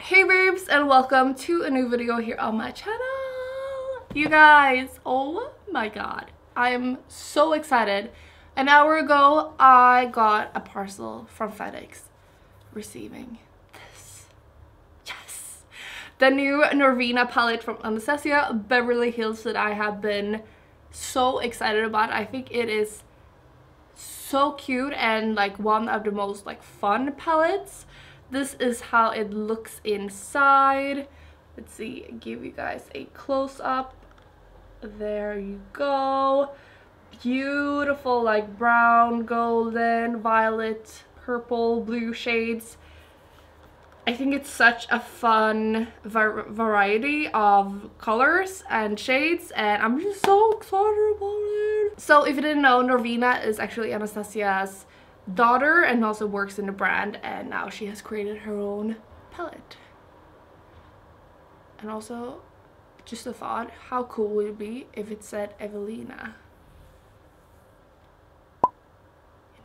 Hey babes, and welcome to a new video here on my channel. You guys, oh my god, I am so excited. An hour ago I got a parcel from FedEx receiving this. Yes, the new Norvina palette from Anastasia Beverly Hills that I have been so excited about. I think it is so cute and like one of the most like fun palettes. This is how it looks inside. Let's see, give you guys a close-up. There you go. Beautiful like brown, golden, violet, purple, blue shades. I think it's such a fun variety of colors and shades, and I'm just so excited about it. So if you didn't know, Norvina is actually Anastasia's daughter and also works in the brand, and now she has created her own palette. And also, just a thought, how cool would it be if it said Evelina? You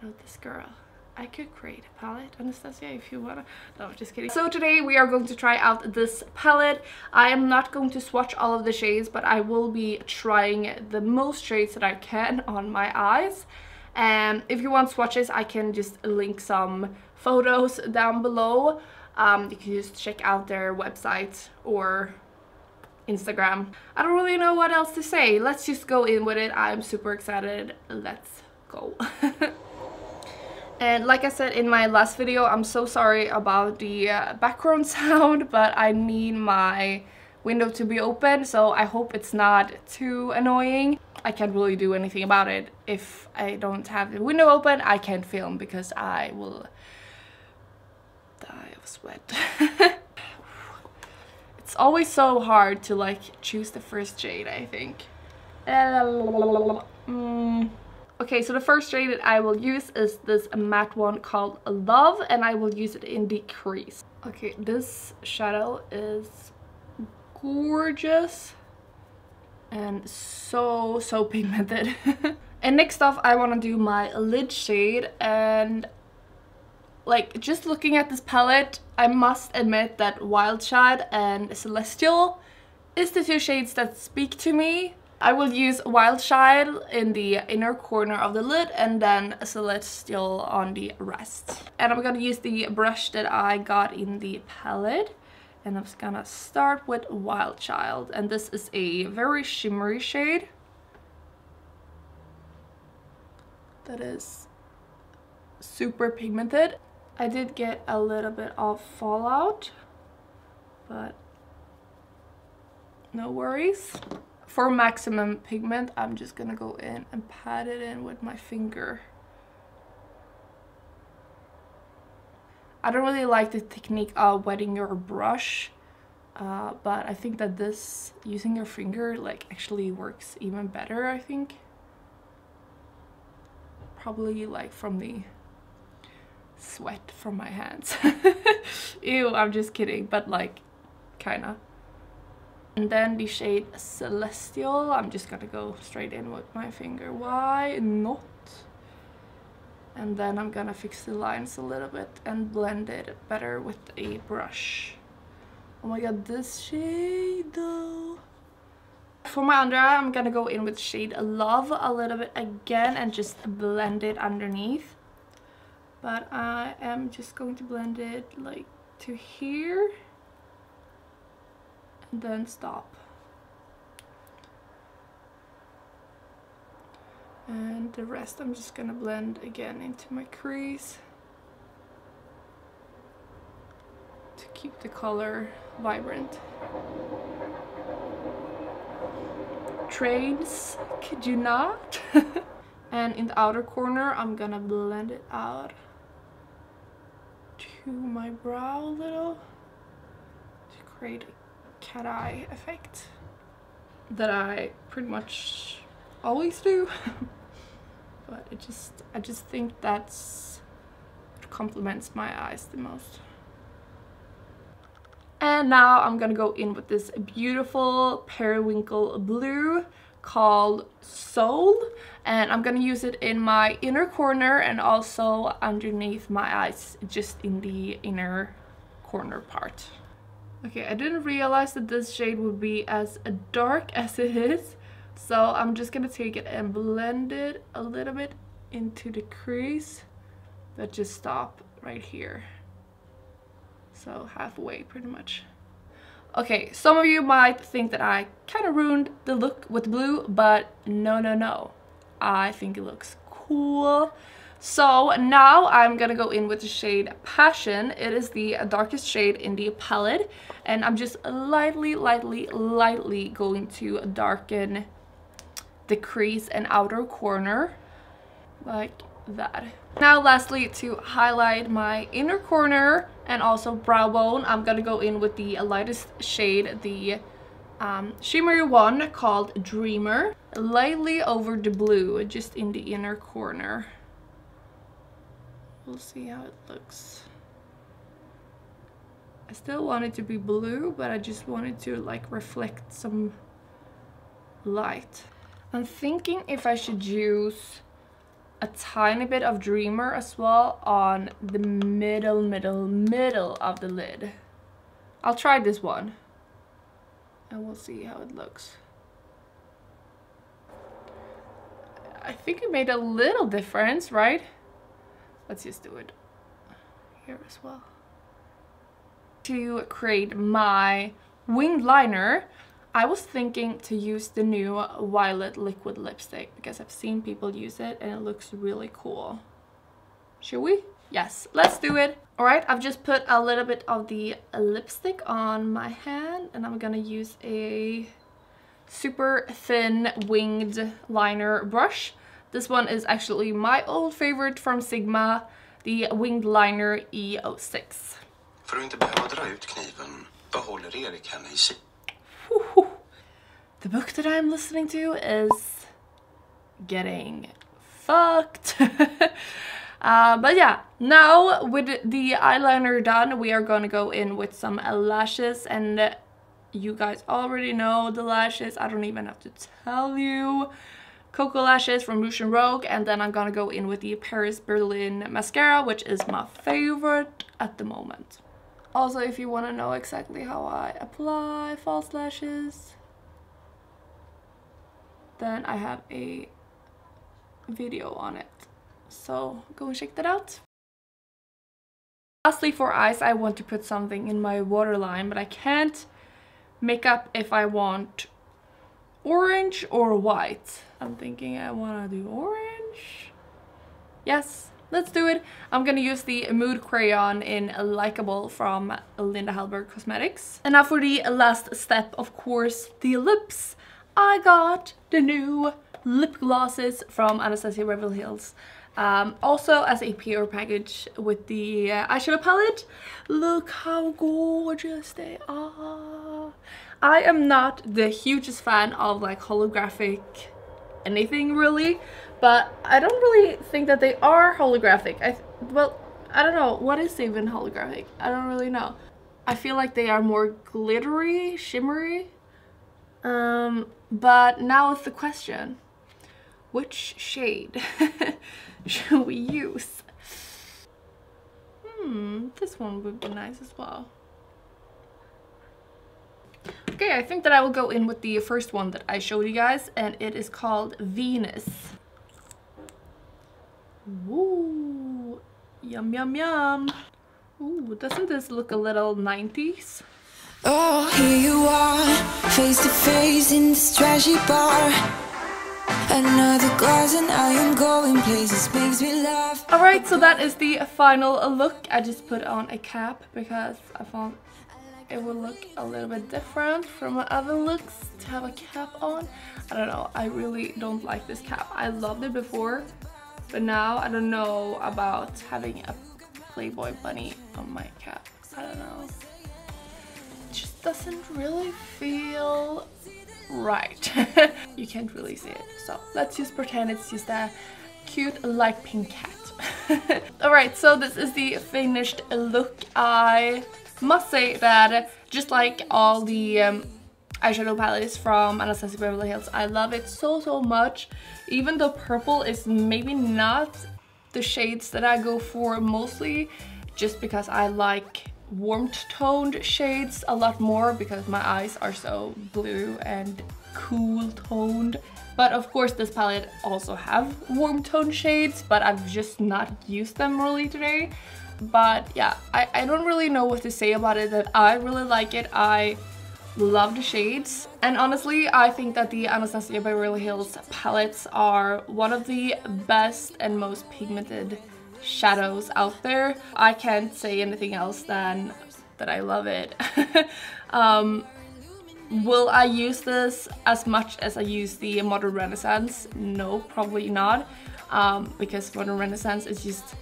know, this girl. I could create a palette, Anastasia, if you wanna. No, I'm just kidding. So today we are going to try out this palette. I am not going to swatch all of the shades, but I will be trying the most shades that I can on my eyes. And if you want swatches, I can just link some photos down below. You can just check out their website or Instagram. I don't really know what else to say. Let's just go in with it. I'm super excited. Let's go. And like I said in my last video, I'm so sorry about the background sound, but I need my window to be open, so I hope it's not too annoying. I can't really do anything about it. If I don't have the window open, I can't film because I will die of sweat. It's always so hard to like choose the first shade, I think. Okay, so the first shade that I will use is this matte one called Love, and I will use it in the crease. Okay, this shadow is gorgeous and so pigmented. And next off, I want to do my lid shade, and like just looking at this palette, I must admit that Wild Child and Celestial is the two shades that speak to me. I will use Wild Child in the inner corner of the lid and then Celestial on the rest. And I'm gonna use the brush that I got in the palette. And I'm just gonna start with Wild Child. And this is a very shimmery shade. That is super pigmented. I did get a little bit of fallout, but no worries. For maximum pigment, I'm just gonna go in and pat it in with my finger. I don't really like the technique of wetting your brush, but I think that this, using your finger, like actually works even better, I think. Probably like from the sweat from my hands. Ew, I'm just kidding, but like, kinda. And then the shade Celestial, I'm just gonna go straight in with my finger. Why not? And then I'm gonna fix the lines a little bit and blend it better with a brush. Oh my god, this shade though. For my under eye, I'm gonna go in with shade Love a little bit again and just blend it underneath. But I am just going to blend it like to here. And then stop. And the rest I'm just gonna blend again into my crease to keep the color vibrant. Trains, could you not? And in the outer corner, I'm gonna blend it out to my brow a little to create a cat eye effect that I pretty much always do. But I just think that's what complements my eyes the most. And now I'm gonna go in with this beautiful periwinkle blue called Soul, and I'm gonna use it in my inner corner and also underneath my eyes, just in the inner corner part. Okay, I didn't realize that this shade would be as dark as it is. So I'm just gonna take it and blend it a little bit into the crease. But just stop right here. So halfway pretty much. Okay, some of you might think that I kind of ruined the look with blue, but no. I think it looks cool. So now I'm gonna go in with the shade Passion. It is the darkest shade in the palette, and I'm just lightly going to darken the crease and outer corner like that. Now lastly, to highlight my inner corner and also brow bone, I'm gonna go in with the lightest shade, the shimmery one called Dreamer, lightly over the blue, just in the inner corner. We'll see how it looks. I still want it to be blue, but I just wanted to like reflect some light. I'm thinking if I should use a tiny bit of Dreamer as well on the middle of the lid. I'll try this one and we'll see how it looks. I think it made a little difference, right? Let's just do it here as well. To create my winged liner, I was thinking to use the new Violet liquid lipstick because I've seen people use it and it looks really cool. Should we? Yes, let's do it. Alright, I've just put a little bit of the lipstick on my hand and I'm gonna use a super thin winged liner brush. This one is actually my old favorite from Sigma, the winged liner EOS. För att inte behöva dra ut kniven, behåller Erik henne i sig. The book that I'm listening to is getting fucked. But yeah, now with the eyeliner done, we are gonna go in with some lashes, and you guys already know the lashes. I don't even have to tell you. Cocoa lashes from Rouge and Rogue, and then I'm gonna go in with the Paris Berlin mascara, which is my favorite at the moment. Also, if you want to know exactly how I apply false lashes, then I have a video on it, so go and check that out. Lastly, for eyes, I want to put something in my waterline, but I can't make up if I want orange or white. I'm thinking I want to do orange. Yes, let's do it. I'm gonna use the Mood Crayon in Likeable from Linda Hallberg Cosmetics. And now for the last step, of course, the lips. I got the new lip glosses from Anastasia Beverly Hills. Also as a PR package with the eyeshadow palette. Look how gorgeous they are. I am not the hugest fan of like holographic anything really, but I don't really think that they are holographic. Well, I don't know, what is even holographic? I don't really know. I feel like they are more glittery, shimmery. But now it's the question, which shade should we use? This one would be nice as well. Okay, I think that I will go in with the first one that I showed you guys, and it is called Venus. Ooh, yum yum yum. Ooh, doesn't this look a little 90s? Oh, here you are, face to face in this trashy bar. Another glass and I am going places, makes me laugh. Alright, so that is the final look. I just put on a cap because I thought it would look a little bit different from my other looks to have a cap on. I don't know, I really don't like this cap. I loved it before, but now I don't know about having a Playboy bunny on my cap. I don't know. It just doesn't really feel right. You can't really see it, so let's just pretend it's just a cute light pink cat. Alright, so this is the finished look. I must say that just like all the eyeshadow palettes from Anastasia Beverly Hills, I love it so much. Even though purple is maybe not the shades that I go for mostly, just because I like warmth toned shades a lot more because my eyes are so blue and cool toned. But of course this palette also have warm toned shades, but I've just not used them really today. But yeah, I don't really know what to say about it, that I really like it. I love the shades, and honestly I think that the Anastasia Beverly Hills palettes are one of the best and most pigmented shadows out there. I can't say anything else than that I love it. Will I use this as much as I use the Modern Renaissance? No, probably not, because Modern Renaissance is just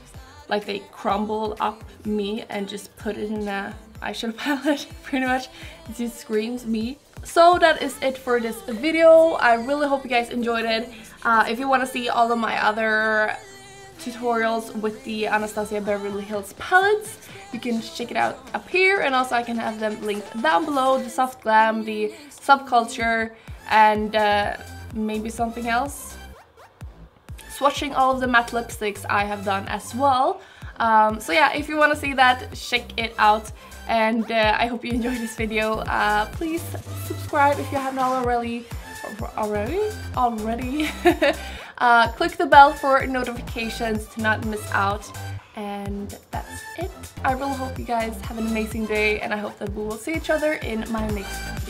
like they crumble up me and just put it in a eyeshadow palette. Pretty much it just screams me. So that is it for this video. I really hope you guys enjoyed it. If you want to see all of my other tutorials with the Anastasia Beverly Hills palettes, you can check it out up here, and also I can have them linked down below. The soft glam, the subculture, and maybe something else. Swatching all of the matte lipsticks I have done as well. So yeah, if you want to see that, check it out. And I hope you enjoyed this video. Please subscribe if you haven't already. Click the bell for notifications to not miss out. And that's it. I really hope you guys have an amazing day, and I hope that we will see each other in my next